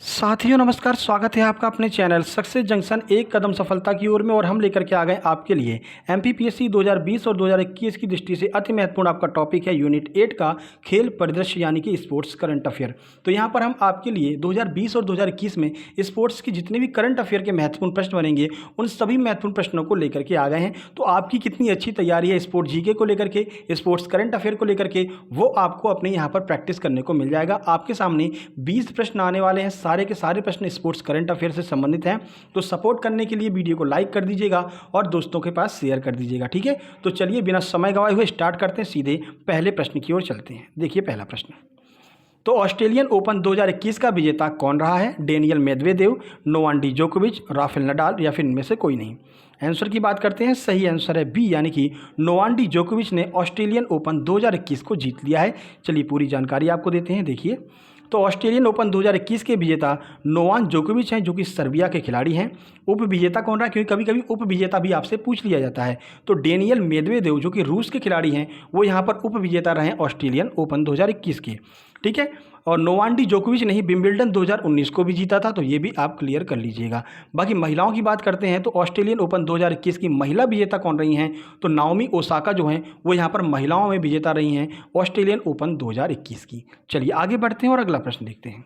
साथियों नमस्कार, स्वागत है आपका अपने चैनल सक्सेस जंक्शन एक कदम सफलता की ओर में। और हम लेकर के आ गए आपके लिए एमपीपीएससी 2020 और 2021 की दृष्टि से अति महत्वपूर्ण आपका टॉपिक है यूनिट 8 का खेल परिदृश्य यानी कि स्पोर्ट्स करंट अफेयर। तो यहाँ पर हम आपके लिए 2020 और 2021 में स्पोर्ट्स की जितने भी करंट अफेयर के महत्वपूर्ण प्रश्न बनेंगे उन सभी महत्वपूर्ण प्रश्नों को लेकर के आ गए हैं। तो आपकी कितनी अच्छी तैयारी है स्पोर्ट्स जीके को लेकर के, स्पोर्ट्स करंट अफेयर को लेकर के, वो आपको अपने यहाँ पर प्रैक्टिस करने को मिल जाएगा। आपके सामने 20 प्रश्न आने वाले हैं, सारे के सारे प्रश्न स्पोर्ट्स करंट अफेयर से संबंधित हैं। तो सपोर्ट करने के लिए वीडियो को लाइक कर दीजिएगा और दोस्तों के पास शेयर कर दीजिएगा, ठीक है। तो चलिए बिना समय गवाए हुए स्टार्ट करते हैं, सीधे पहले प्रश्न की ओर चलते हैं। देखिए पहला प्रश्न, तो ऑस्ट्रेलियन ओपन 2021 का विजेता कौन रहा है? डेनियल मेदवेदेव, नोवाक जोकोविच, राफेल नडाल या फिर इनमें से कोई नहीं। आंसर की बात करते हैं, सही आंसर है बी, यानी कि नोवाक जोकोविच ने ऑस्ट्रेलियन ओपन 2021 को जीत लिया है। चलिए पूरी जानकारी आपको देते हैं। देखिए, तो ऑस्ट्रेलियन ओपन 2021 के विजेता नोवाक जोकोविच हैं, जो कि सर्बिया के खिलाड़ी हैं। उप विजेता कौन रहा है, क्योंकि कभी कभी उप विजेता भी आपसे पूछ लिया जाता है। तो डेनियल मेदवेदेव जो कि रूस के खिलाड़ी हैं, वो यहाँ पर उप विजेता रहे ऑस्ट्रेलियन ओपन 2021 के, ठीक है। और नोवाक जोकोविच ने ही विंबलडन 2019 को भी जीता था, तो ये भी आप क्लियर कर लीजिएगा। बाकी महिलाओं की बात करते हैं, तो ऑस्ट्रेलियन ओपन 2021 की महिला विजेता कौन रही हैं? तो नाओमी ओसाका जो हैं वो यहाँ पर महिलाओं में विजेता रही हैं ऑस्ट्रेलियन ओपन 2021 की। चलिए आगे बढ़ते हैं और अगला प्रश्न देखते हैं।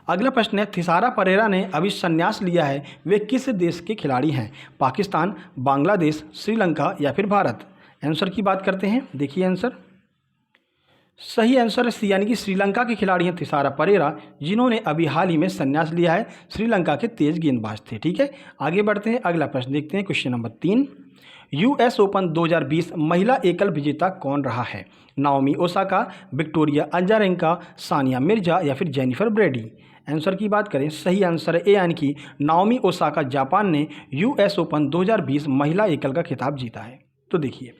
अगला प्रश्न है, थिसारा परेरा ने अभी संन्यास लिया है, वे किस देश के खिलाड़ी हैं? पाकिस्तान, बांग्लादेश, श्रीलंका या फिर भारत? आंसर की बात करते हैं। देखिए आंसर, सही आंसर है सी, यानी कि श्रीलंका के खिलाड़ी हैं थिसारा परेरा, जिन्होंने अभी हाल ही में संन्यास लिया है। श्रीलंका के तेज गेंदबाज थे, ठीक है। आगे बढ़ते हैं, अगला प्रश्न देखते हैं। क्वेश्चन नंबर 3, यूएस ओपन 2020 महिला एकल विजेता कौन रहा है? Naomi Osaka, Victoria Azarenka, Sania Mirza या फिर जेनिफर ब्रेडी? आंसर की बात करें, सही आंसर है ए, यानी कि नाओमी ओसाका जापान ने यूएस ओपन 2020 महिला एकल का खिताब जीता है। तो देखिए,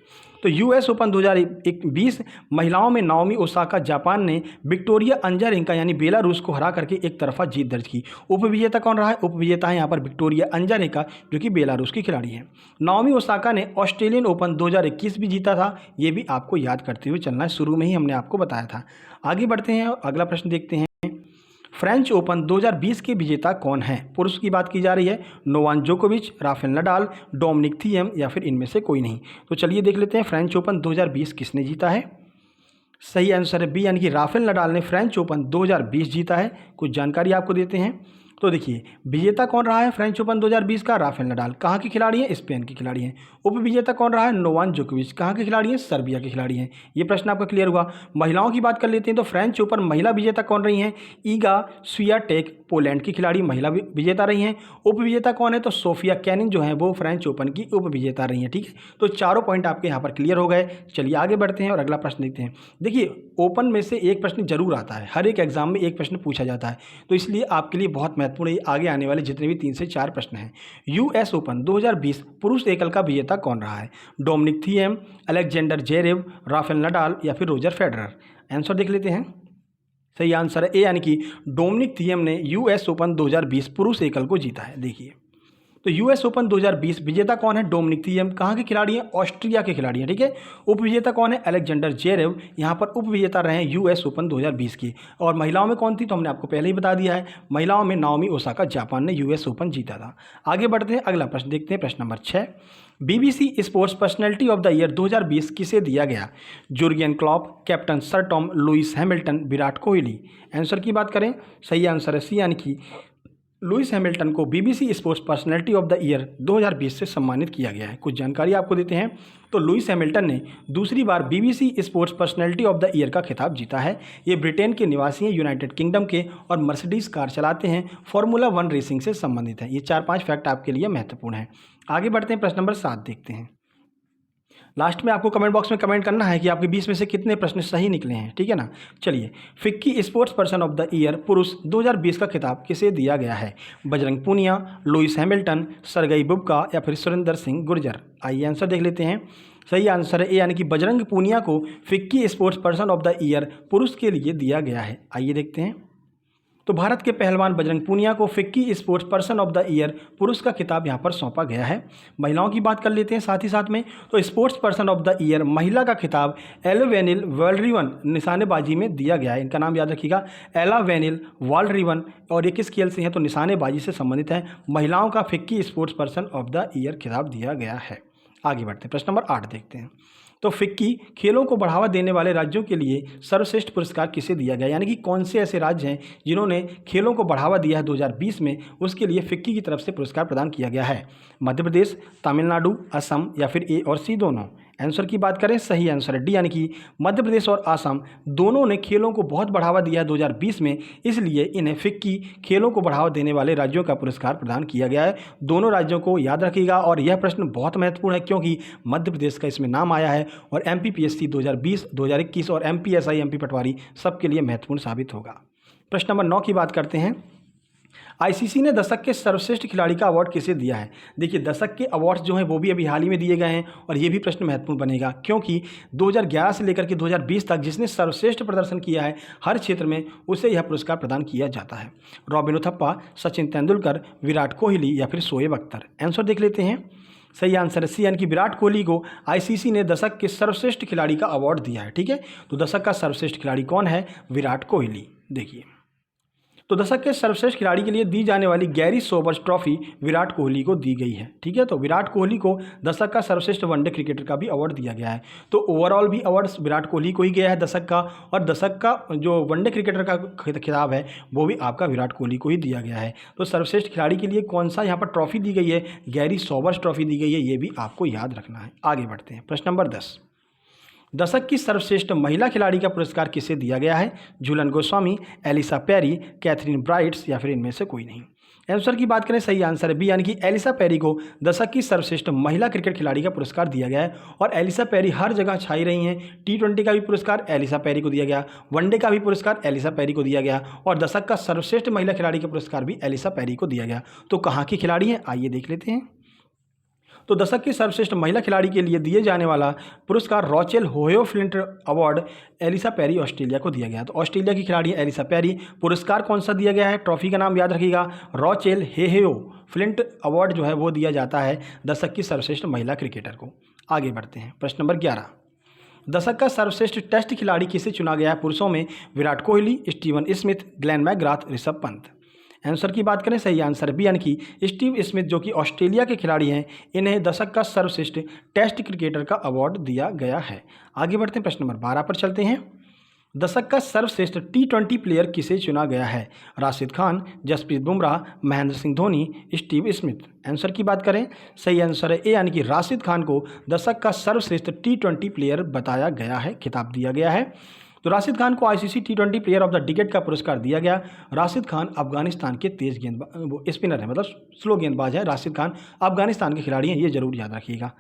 तो यूएस ओपन 2020 महिलाओं में नाओमी ओसाका जापान ने विक्टोरिया अजारेंका यानी बेलारूस को हरा करके एक तरफा जीत दर्ज की। उपविजेता कौन रहा है? उपविजेता है यहाँ पर विक्टोरिया अजारेंका, जो कि बेलारूस की खिलाड़ी हैं। नाओमी ओसाका ने ऑस्ट्रेलियन ओपन 2021 भी जीता था, ये भी आपको याद करते हुए चलना है, शुरू में ही हमने आपको बताया था। आगे बढ़ते हैं, अगला प्रश्न देखते हैं। फ्रेंच ओपन 2020 के विजेता कौन है? पुरुष की बात की जा रही है। नोवाक जोकोविच, राफेल नडाल, डोमिनिक थिएम या फिर इनमें से कोई नहीं। तो चलिए देख लेते हैं फ्रेंच ओपन 2020 किसने जीता है। सही आंसर है बी, यानी कि राफेल नडाल ने फ्रेंच ओपन 2020 जीता है। कुछ जानकारी आपको देते हैं। तो देखिए, विजेता कौन रहा है फ्रेंच ओपन 2020 का? Rafael Nadal. कहाँ के खिलाड़ी हैं? स्पेन के खिलाड़ी हैं। उप विजेता कौन रहा है? नोवाक जोकोविच। कहाँ के खिलाड़ी हैं? सर्बिया के खिलाड़ी हैं। ये प्रश्न आपका क्लियर हुआ। महिलाओं की बात कर लेते हैं, तो फ्रेंच ओपन महिला विजेता कौन रही हैं? ईगा स्वियाटेक, पोलैंड की खिलाड़ी, महिला विजेता रही हैं। उप विजेता कौन है? तो सोफिया कैनिन जो है वो फ्रेंच ओपन की उप विजेता रही हैं, ठीक है। तो चारों पॉइंट आपके यहाँ पर क्लियर हो गए। चलिए आगे बढ़ते हैं और अगला प्रश्न देखते हैं। देखिए, ओपन में से एक प्रश्न जरूर आता है, हर एक एग्जाम में एक प्रश्न पूछा जाता है, तो इसलिए आपके लिए बहुत महत्वपूर्ण है आगे आने वाले जितने भी 3 से 4 प्रश्न हैं। यूएस ओपन 2020 पुरुष एकल का विजेता कौन रहा है? Dominic Thiem, Alexander Zverev, Rafael Nadal या फिर रोजर फेडरर? आंसर देख लेते हैं। सही आंसर है ए, यानी कि डोमिनिक थिएम ने यूएस ओपन 2020 पुरुष एकल को जीता है। देखिए, तो यूएस ओपन 2020 विजेता कौन है? Dominic Thiem. कहाँ के खिलाड़ी हैं? ऑस्ट्रिया के खिलाड़ी हैं, ठीक है। उप विजेता कौन है? अलेक्जेंडर जेरेव, यहाँ पर उप विजेता रहे हैं यूएस ओपन 2020 की। और महिलाओं में कौन थी? तो हमने आपको पहले ही बता दिया है, महिलाओं में नाओमी ओसाका जापान ने यूएस ओपन जीता था। आगे बढ़ते हैं, अगला प्रश्न देखते हैं। प्रश्न number 6, BBC sports personality of the year 2020 किसे दिया गया? Jurgen Klopp, captain sir Tom, Lewis Hamilton, Virat Kohli? Answer की बात करें, सही आंसर है सी, यानी कि लुइस हैमिल्टन को BBC sports personality of the year 2020 से सम्मानित किया गया है। कुछ जानकारी आपको देते हैं। तो लुइस हैमिल्टन ने दूसरी बार BBC sports personality of the year का खिताब जीता है। ये ब्रिटेन के निवासी हैं, यूनाइटेड किंगडम के, और मर्सिडीज कार चलाते हैं, फार्मूला 1 रेसिंग से संबंधित है। ये 4-5 फैक्ट आपके लिए महत्वपूर्ण है। आगे बढ़ते हैं, प्रश्न नंबर 7 देखते हैं। लास्ट में आपको कमेंट बॉक्स में कमेंट करना है कि आपके 20 में से कितने प्रश्न सही निकले हैं, ठीक है ना। चलिए, FICCI sports person of the year पुरुष 2020 का खिताब किसे दिया गया है? Bajrang Punia, Lewis Hamilton, Sergey Bubka या फिर सुरेंद्र सिंह गुर्जर? आइए आंसर देख लेते हैं। सही आंसर है ए, यानी कि बजरंग पूनिया को FICCI sports person of the year पुरुष के लिए दिया गया है। आइए देखते हैं। तो भारत के पहलवान बजरंग पूनिया को FICCI sports person of the year पुरुष का खिताब यहाँ पर सौंपा गया है। महिलाओं की बात कर लेते हैं साथ ही साथ में। तो sports person of the year महिला का खिताब एला वेनिल वाल्डरिवन निशानेबाजी में दिया गया है। इनका नाम याद रखिएगा, एला वेनिल वाल्डरिवन। और ये किस खेल से हैं? तो निशानेबाजी से संबंधित है। महिलाओं का FICCI sports person of the year खिताब दिया गया है। आगे बढ़ते हैं, प्रश्न नंबर 8 देखते हैं। तो फिक्की खेलों को बढ़ावा देने वाले राज्यों के लिए सर्वश्रेष्ठ पुरस्कार किसे दिया गया, यानी कि कौन से ऐसे राज्य हैं जिन्होंने खेलों को बढ़ावा दिया है 2020 में, उसके लिए फिक्की की तरफ से पुरस्कार प्रदान किया गया है। मध्य प्रदेश, तमिलनाडु, असम या फिर ए और सी दोनों। आंसर की बात करें, सही आंसर है डी, यानी कि मध्य प्रदेश और असम दोनों ने खेलों को बहुत बढ़ावा दिया है 2020 में, इसलिए इन्हें फिक्की खेलों को बढ़ावा देने वाले राज्यों का पुरस्कार प्रदान किया गया है। दोनों राज्यों को याद रखिएगा और यह प्रश्न बहुत महत्वपूर्ण है क्योंकि मध्य प्रदेश का इसमें नाम आया है और MPPSC 2020, 2021 और MPSI, MP पटवारी सबके लिए महत्वपूर्ण साबित होगा। प्रश्न नंबर 9 की बात करते हैं। ICC ने दशक के सर्वश्रेष्ठ खिलाड़ी का अवार्ड किसे दिया है? देखिए, दशक के अवार्ड्स जो हैं वो भी अभी हाल ही में दिए गए हैं और ये भी प्रश्न महत्वपूर्ण बनेगा क्योंकि 2011 से लेकर के 2020 तक जिसने सर्वश्रेष्ठ प्रदर्शन किया है हर क्षेत्र में, उसे यह पुरस्कार प्रदान किया जाता है। रॉबिन उथप्पा, सचिन तेंदुलकर, विराट कोहली या फिर शोएब अख्तर। आंसर देख लेते हैं। सही आंसर है सी, यानी कि विराट कोहली को ICC ने दशक के सर्वश्रेष्ठ खिलाड़ी का अवार्ड दिया है। ठीक है, तो दशक का सर्वश्रेष्ठ खिलाड़ी कौन है? विराट कोहली। देखिए, तो दशक के सर्वश्रेष्ठ खिलाड़ी के लिए दी जाने वाली Garry Sobers trophy Virat Kohli को दी गई है। ठीक है, तो विराट कोहली को दशक का सर्वश्रेष्ठ वनडे क्रिकेटर का भी अवार्ड दिया गया है। तो ओवरऑल भी अवार्ड विराट कोहली को ही गया है दशक का, और दशक का जो वनडे क्रिकेटर का खिताब है वो भी आपका विराट कोहली को ही दिया गया है। तो सर्वश्रेष्ठ खिलाड़ी के लिए कौन सा यहाँ पर ट्रॉफी दी गई है? गैरी सोबर्स ट्रॉफी दी गई है, ये भी आपको याद रखना है। आगे बढ़ते हैं, प्रश्न नंबर 10। दशक की सर्वश्रेष्ठ महिला खिलाड़ी का पुरस्कार किसे दिया गया है? Jhulan Goswami, Ellyse Perry, Katherine Brunt या फिर इनमें से कोई नहीं। आंसर की बात करें, सही आंसर है बी, यानी कि एलिसा पेरी को दशक की सर्वश्रेष्ठ महिला क्रिकेट खिलाड़ी का पुरस्कार दिया गया है। और एलिसा पेरी हर जगह छाई रही हैं। T20 का भी पुरस्कार एलिसा पेरी को दिया गया, वनडे का भी पुरस्कार एलिसा पेरी को दिया गया और दशक का सर्वश्रेष्ठ महिला खिलाड़ी का पुरस्कार भी एलिसा पेरी को दिया गया। तो कहाँ की खिलाड़ी हैं, आइए देख लेते हैं। तो दशक की सर्वश्रेष्ठ महिला खिलाड़ी के लिए दिए जाने वाला पुरस्कार Rachael Heyhoe Flint award Ellyse Perry Australia को दिया गया। तो ऑस्ट्रेलिया की खिलाड़ी एलिसा पेरी। पुरस्कार कौन सा दिया गया है? ट्रॉफी का नाम याद रखिएगा, रॉचेल हेयो फ्लिंट अवार्ड जो है वो दिया जाता है दशक की सर्वश्रेष्ठ महिला क्रिकेटर को। आगे बढ़ते हैं, प्रश्न नंबर 11। दशक का सर्वश्रेष्ठ टेस्ट खिलाड़ी किसे चुना गया है? पुरुषों में Virat Kohli, Steven Smith, Glenn McGrath, Rishabh Pant. Answer की बात करें, सही आंसर बी, यानी कि स्टीव स्मिथ जो कि ऑस्ट्रेलिया के खिलाड़ी हैं, इन्हें दशक का सर्वश्रेष्ठ टेस्ट क्रिकेटर का अवार्ड दिया गया है। आगे बढ़ते हैं, प्रश्न नंबर 12 पर चलते हैं। दशक का सर्वश्रेष्ठ T20 प्लेयर किसे चुना गया है? Rashid Khan, Jasprit Bumrah, Mahendra Singh Dhoni, Steve Smith. Answer की बात करें, सही आंसर है ए, यानी कि राशिद खान को दशक का सर्वश्रेष्ठ T20 प्लेयर बताया गया है, खिताब दिया गया है। तो राशिद खान को ICC T20 player of the decade का पुरस्कार दिया गया। राशिद खान अफगानिस्तान के तेज गेंदबाज स्पिनर है, मतलब स्लो गेंदबाज है। राशिद खान अफगानिस्तान के खिलाड़ी हैं, ये जरूर याद रखिएगा।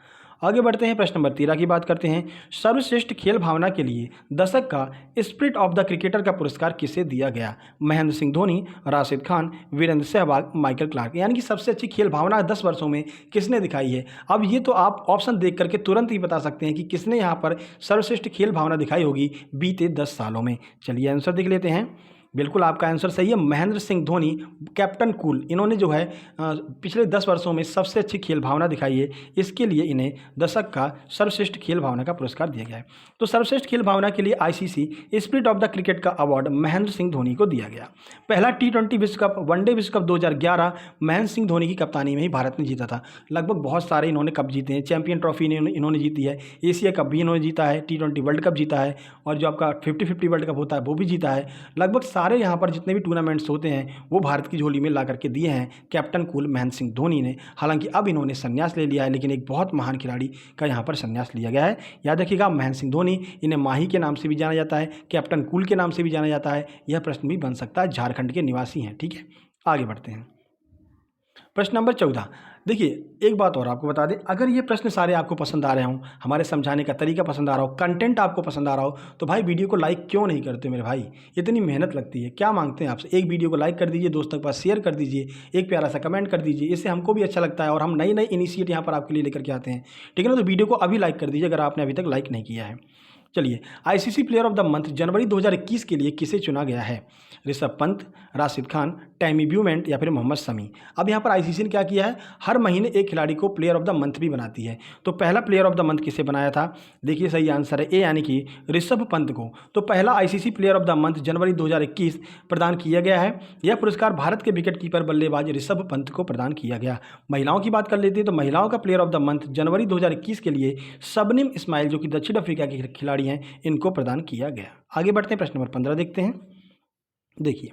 आगे बढ़ते हैं, प्रश्न नंबर 13 की बात करते हैं। सर्वश्रेष्ठ खेल भावना के लिए दशक का स्पिरिट ऑफ द क्रिकेटर का पुरस्कार किसे दिया गया? Mahendra Singh Dhoni, Rashid Khan, Virender Sehwag, Michael Clarke. यानी कि सबसे अच्छी खेल भावना 10 वर्षों में किसने दिखाई है? अब ये तो आप ऑप्शन देख करके तुरंत ही बता सकते हैं कि किसने यहाँ पर सर्वश्रेष्ठ खेल भावना दिखाई होगी बीते 10 सालों में। चलिए आंसर देख लेते हैं। बिल्कुल आपका आंसर सही है, महेंद्र सिंह धोनी, कैप्टन कूल। इन्होंने जो है पिछले 10 वर्षों में सबसे अच्छी खेल भावना दिखाई है, इसके लिए इन्हें दशक का सर्वश्रेष्ठ खेल भावना का पुरस्कार दिया गया है। तो सर्वश्रेष्ठ खेल भावना के लिए ICC spirit of the cricket का अवार्ड महेंद्र सिंह धोनी को दिया गया। पहला T20 विश्व कप, वनडे विश्व कप 2011 महेंद्र सिंह धोनी की कप्तानी में ही भारत ने जीता था। लगभग बहुत सारे इन्होंने कप जीते हैं, चैंपियन ट्रॉफी इन्होंने जीती है, एशिया कप भी इन्होंने जीता है, T20 वर्ल्ड कप जीता है और जो आपका 50-50 वर्ल्ड कप होता है वो भी जीता है। लगभग सारे यहाँ पर जितने भी टूर्नामेंट्स होते हैं वो भारत की झोली में ला करके दिए हैं कैप्टन कूल महेंद्र सिंह धोनी ने। हालांकि अब इन्होंने संन्यास ले लिया है, लेकिन एक बहुत महान खिलाड़ी का यहाँ पर संन्यास लिया गया है। याद रखिएगा, महेंद्र सिंह धोनी, इन्हें माही के नाम से भी जाना जाता है, कैप्टन कूल के नाम से भी जाना जाता है। यह प्रश्न भी बन सकता है, झारखंड के निवासी हैं। ठीक है, आगे बढ़ते हैं, प्रश्न नंबर 14। देखिए, एक बात और आपको बता दें, अगर ये प्रश्न सारे आपको पसंद आ रहे हों, हमारे समझाने का तरीका पसंद आ रहा हो, कंटेंट आपको पसंद आ रहा हो, तो भाई वीडियो को लाइक क्यों नहीं करते मेरे भाई? इतनी मेहनत लगती है, क्या मांगते हैं आपसे? एक वीडियो को लाइक कर दीजिए, दोस्तों के पास शेयर कर दीजिए, एक प्यारा सा कमेंट कर दीजिए, इससे हमको भी अच्छा लगता है और हम नई नई इनिशिएट यहाँ पर आपके लिए लेकर के आते हैं। ठीक है ना? तो वीडियो को अभी लाइक कर दीजिए अगर आपने अभी तक लाइक नहीं किया है। चलिए, ICC player of the month जनवरी 2021 के लिए किसे चुना गया है? ऋषभ पंत, राशिद खान, टैमी ब्यूमेंट या फिर मोहम्मद शमी। अब यहाँ पर आईसीसी ने क्या किया है, हर महीने एक खिलाड़ी को प्लेयर ऑफ द मंथ भी बनाती है। तो पहला प्लेयर ऑफ द मंथ किसे बनाया था? देखिए सही आंसर है ए, यानी कि ऋषभ पंत को। तो पहला ICC player of the month जनवरी 2021 प्रदान किया गया है। यह पुरस्कार भारत के विकेट कीपर बल्लेबाज ऋषभ पंत को प्रदान किया गया। महिलाओं की बात कर लेते हैं तो महिलाओं का प्लेयर ऑफ द मंथ जनवरी 2021 के लिए शबनम इस्माइल, जो कि दक्षिण अफ्रीका की खिलाड़ी हैं, इनको प्रदान किया गया। आगे बढ़ते हैं, प्रश्न नंबर 15 देखते हैं। देखिए,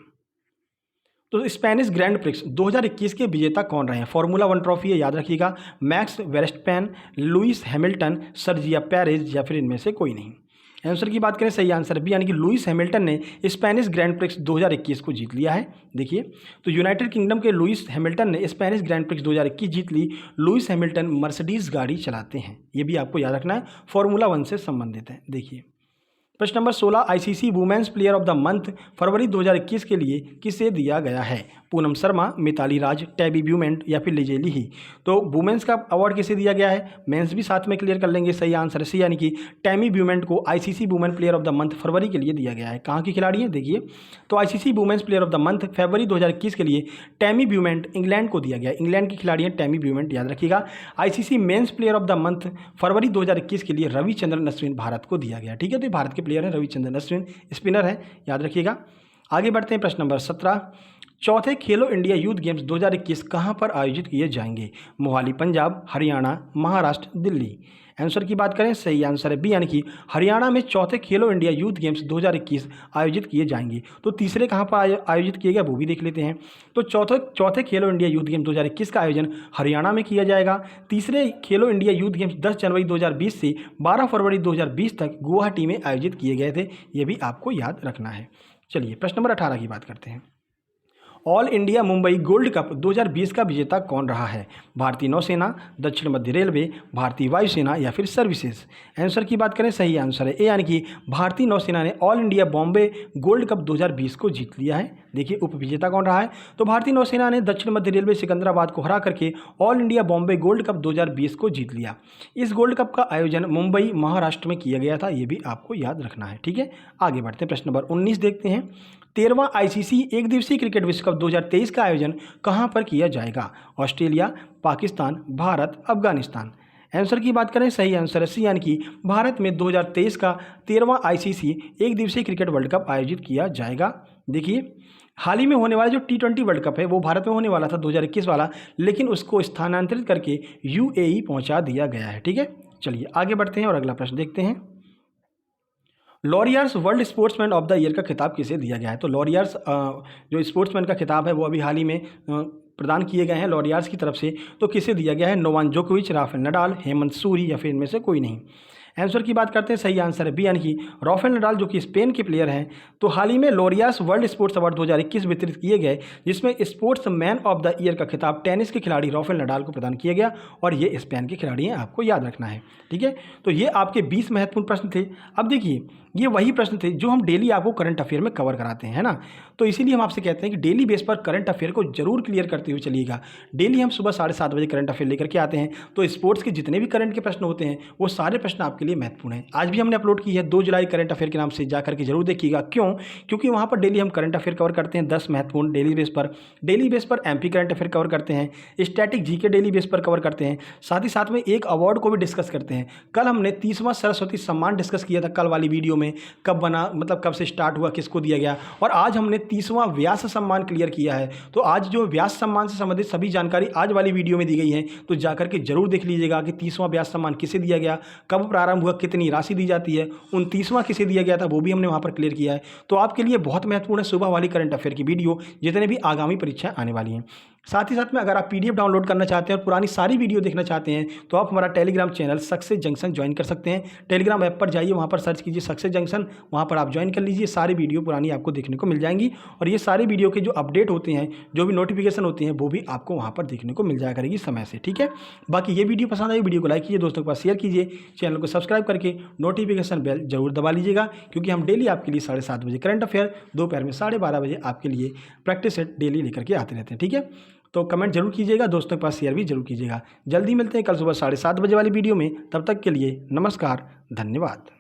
तो स्पेनिश ग्रैंड प्रिक्स 2021 के विजेता कौन रहे हैं? फॉर्मूला 1 ट्रॉफी है, याद रखिएगा। Max Verstappen, Lewis Hamilton, Sergio Perez या फिर इनमें से कोई नहीं। आंसर की बात करें, सही आंसर बी, यानी कि लुइस हैमिल्टन ने स्पेनिश ग्रैंड प्रिक्स 2021 को जीत लिया है। देखिए, तो यूनाइटेड किंगडम के लुइस हैमिल्टन ने स्पेनिश ग्रैंड प्रिक्स 2021 जीत ली। लुइस हैमिल्टन मर्सिडीज गाड़ी चलाते हैं, ये भी आपको याद रखना है, फॉर्मूला 1 से संबंधित है। देखिए, प्रश्न number 16, ICC women's player of the month फरवरी 2021 के लिए किसे दिया गया है? पूनम शर्मा, मिताली राज, टैबी ब्यूमेंट या फिर लिजेली ही। तो वुमेन्स का अवार्ड किसे दिया गया है? मेंस भी साथ में क्लियर कर लेंगे। सही आंसर सी, यानी कि टैमी ब्यूमेंट को ICC women player of the month फरवरी के लिए दिया गया है। कहाँ की खिलाड़ी है? देखिए, तो ICC women's player of the month फरवरी 2021 के लिए टैमी ब्यूमेंट इंग्लैंड को दिया गया। इंग्लैंड की खिलाड़ी है टैमी ब्यूमेंट, याद रखिएगा। ICC men's player of the month फरवरी 2021 के लिए रविचंद्रन अश्विन भारत को दिया गया। ठीक है, तो ये भारत के प्लेयर हैं रविचंद्रन अश्विन, स्पिनर है, याद रखिएगा। आगे बढ़ते हैं, प्रश्न नंबर 17, चौथे खेलो इंडिया यूथ गेम्स 2021 कहाँ पर आयोजित किए जाएंगे? मोहाली पंजाब, हरियाणा, महाराष्ट्र, दिल्ली। आंसर की बात करें, सही आंसर है बी, यानी कि हरियाणा में चौथे खेलो इंडिया यूथ गेम्स 2021 आयोजित किए जाएंगे। तो तीसरे कहाँ पर आयोजित किए गए वो भी देख लेते हैं। तो चौथे खेलो इंडिया यूथ गेम्स 2021 का आयोजन हरियाणा में किया जाएगा। तीसरे खेलो इंडिया यूथ गेम्स 10 जनवरी 2020 से 12 फरवरी 2020 तक गुवाहाटी में आयोजित किए गए थे, ये भी आपको याद रखना है। चलिए, प्रश्न नंबर 18 की बात करते हैं। All India Mumbai gold cup 2020 का विजेता कौन रहा है? भारतीय नौसेना, दक्षिण मध्य रेलवे, भारतीय वायुसेना या फिर सर्विसेज। आंसर की बात करें, सही आंसर है ए, यानी कि भारतीय नौसेना ने all India Bombay gold cup 2020 को जीत लिया है। देखिए, उप विजेता कौन रहा है? तो भारतीय नौसेना ने दक्षिण मध्य रेलवे सिकंदराबाद को हरा करके all India Bombay gold cup 2020 को जीत लिया। इस गोल्ड कप का आयोजन मुंबई महाराष्ट्र में किया गया था, ये भी आपको याद रखना है। ठीक है, आगे बढ़ते हैं, प्रश्न नंबर 19 देखते हैं। 13वां आईसीसी एक दिवसीय क्रिकेट विश्व कप 2023 का आयोजन कहां पर किया जाएगा? ऑस्ट्रेलिया, पाकिस्तान, भारत, अफगानिस्तान। आंसर की बात करें, सही आंसर है सी, यानी कि भारत में 2023 का 13वां आईसीसी एक दिवसीय क्रिकेट वर्ल्ड कप आयोजित किया जाएगा। देखिए, हाल ही में होने वाला जो T20 वर्ल्ड कप है वो भारत में होने वाला था 2021 वाला, लेकिन उसको स्थानांतरित करके यूएई पहुंचा दिया गया है। ठीक है, चलिए आगे बढ़ते हैं और अगला प्रश्न देखते हैं। Laureus world sportsman of the year का खिताब किसे दिया गया है? तो लॉरियर्स जो स्पोर्ट्समैन का खिताब है वो अभी हाल ही में प्रदान किए गए हैं लॉरियर्स की तरफ से। तो किसे दिया गया है? नोवाक जोकोविच, राफेल नडाल, हेमंत सूरी या फिर इनमें से कोई नहीं। आंसर की बात करते हैं, सही आंसर है बी, यानी कि राफेल नडाल, जो कि स्पेन के प्लेयर हैं। तो हाल ही में लॉरियर्स वर्ल्ड स्पोर्ट्स अवार्ड 2021 वितरित किए गए, जिसमें sports man of the year का खिताब टेनिस के खिलाड़ी राफेल नडाल को प्रदान किया गया और ये स्पेन के खिलाड़ी हैं, आपको याद रखना है। ठीक है, तो ये आपके 20 महत्वपूर्ण प्रश्न थे। अब देखिए, ये वही प्रश्न थे जो हम डेली आपको करंट अफेयर में कवर कराते हैं, है ना। तो इसीलिए हम आपसे कहते हैं कि डेली बेस पर करंट अफेयर को जरूर क्लियर करते हुए चलिएगा। डेली हम सुबह 7:30 बजे करंट अफेयर लेकर के आते हैं। तो स्पोर्ट्स के जितने भी करंट के प्रश्न होते हैं वो सारे प्रश्न आपके लिए महत्वपूर्ण हैं। आज भी हमने अपलोड की है 2 जुलाई करंट अफेयर के नाम से, जाकर के जरूर देखिएगा। क्यों? क्योंकि वहाँ पर डेली हम करंट अफेयर कवर करते हैं 10 महत्वपूर्ण डेली बेस पर एमपी करंट अफेयर कवर करते हैं, स्टैटिक जीके डेली बेस पर कवर करते हैं, साथ ही साथ में एक अवार्ड को भी डिस्कस करते हैं। कल हमने 30वां सरस्वती सम्मान डिस्कस किया था कल वाली वीडियो में, कब बना, मतलब कब से स्टार्ट हुआ, किसको दिया गया। और आज हमने 30वां व्यास सम्मान क्लियर किया है। तो आज जो व्यास सम्मान से संबंधित सभी जानकारी आज वाली वीडियो में दी गई है, तो जाकर के जरूर देख लीजिएगा कि 30वां व्यास सम्मान किसे दिया गया, कब प्रारंभ हुआ, कितनी राशि दी जाती है, 29वां किसे दिया गया था वो भी हमने वहां पर क्लियर किया है। तो आपके लिए बहुत महत्वपूर्ण है सुबह वाली करंट अफेयर की वीडियो, जितने भी आगामी परीक्षाएं आने वाली हैं। साथ ही साथ में अगर आप पीडीएफ डाउनलोड करना चाहते हैं और पुरानी सारी वीडियो देखना चाहते हैं, तो आप हमारा Telegram channel success junction join कर सकते हैं। टेलीग्राम ऐप पर जाइए, वहाँ पर सर्च कीजिए सक्सेस जंक्शन, वहाँ पर आप ज्वाइन कर लीजिए। सारी वीडियो पुरानी आपको देखने को मिल जाएंगी और ये सारे वीडियो के जो अपडेट होते हैं, जो भी नोटिफिकेशन होते हैं, वो भी आपको वहाँ पर देखने को मिल जाया करेगी समय से। ठीक है, बाकी ये वीडियो पसंद आई, वीडियो को लाइक कीजिए, दोस्तों के पास शेयर कीजिए, चैनल को सब्सक्राइब करके नोटिफिकेशन बेल जरूर दबा लीजिएगा, क्योंकि हम डेली आपके लिए 7:30 बजे करंट अफेयर, दोपहर में 12:30 बजे आपके लिए प्रैक्टिस सेट डेली लेकर के आते रहते हैं। ठीक है, तो कमेंट जरूर कीजिएगा, दोस्तों के पास शेयर भी जरूर कीजिएगा। जल्दी मिलते हैं कल सुबह 7:30 बजे वाली वीडियो में। तब तक के लिए नमस्कार, धन्यवाद।